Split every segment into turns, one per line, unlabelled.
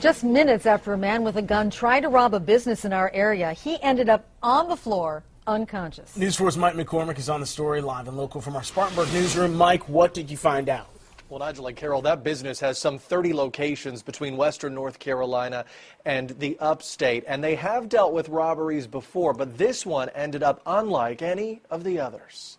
Just minutes after a man with a gun tried to rob a business in our area, he ended up on the floor, unconscious.
News 4's Mike McCormick is on the story live and local from our Spartanburg newsroom. Mike, what did you find out?
Well, Nigel and Carol, that business has some 30 locations between western North Carolina and the upstate, and they have dealt with robberies before, but this one ended up unlike any of the others.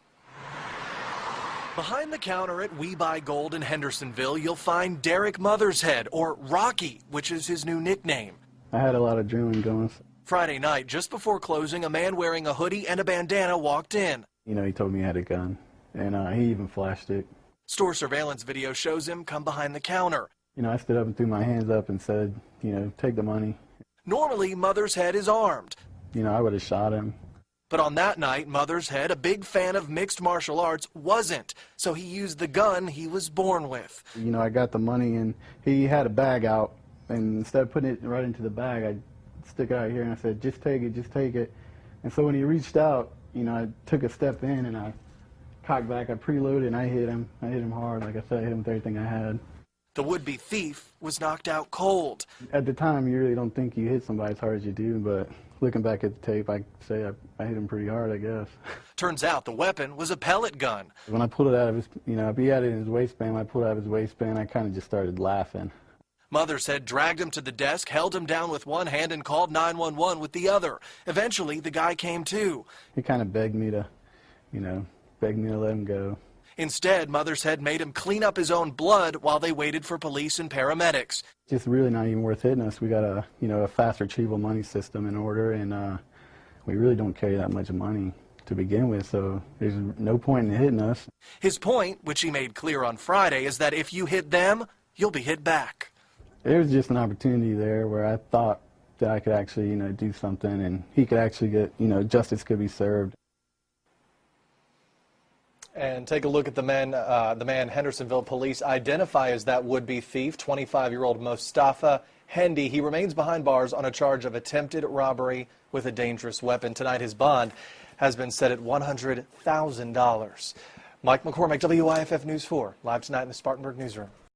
Behind the counter at We Buy Gold in Hendersonville, you'll find Derek Mothershead, or Rocky, which is his new nickname.
I had a lot of adrenaline going.
Friday night, just before closing, a man wearing a hoodie and a bandana walked in.
You know, he told me he had a gun, and he even flashed it.
Store surveillance video shows him come behind the counter.
You know, I stood up and threw my hands up and said, you know, take the money.
Normally, Mothershead is armed.
You know, I would have shot him.
But on that night, Mothershead, a big fan of mixed martial arts, wasn't. So he used the gun he was born with.
You know, I got the money, and he had a bag out, and instead of putting it right into the bag, I stuck it out here, and I said, just take it, just take it. And so when he reached out, you know, I took a step in, and I cocked back, I preloaded, and I hit him. I hit him hard. Like I said, I hit him with everything I had.
The would-be thief was knocked out cold.
At the time, you really don't think you hit somebody as hard as you do, but looking back at the tape, I say I hit him pretty hard, I guess.
Turns out the weapon was a pellet gun.
When I pulled it out of his, you know, if he had it in his waistband, when I pulled it out of his waistband, I kind of just started laughing.
Mothershead dragged him to the desk, held him down with one hand, and called 911 with the other. Eventually, the guy came to.
He kind of begged me to, you know, let him go.
Instead, Mothershead made him clean up his own blood while they waited for police and paramedics.
Just really not even worth hitting us. We got a, you know, a fast retrieval money system in order, and we really don't carry that much money to begin with, so there's no point in hitting us.
His point, which he made clear on Friday, is that if you hit them, you'll be hit back.
There was just an opportunity there where I thought that I could actually, you know, do something, and he could actually get, you know, justice could be served.
And take a look at the man Hendersonville police identify as that would-be thief, 25-year-old Mostafa Hendy. He remains behind bars on a charge of attempted robbery with a dangerous weapon. Tonight, his bond has been set at $100,000. Mike McCormick, WIFF News 4, live tonight in the Spartanburg newsroom.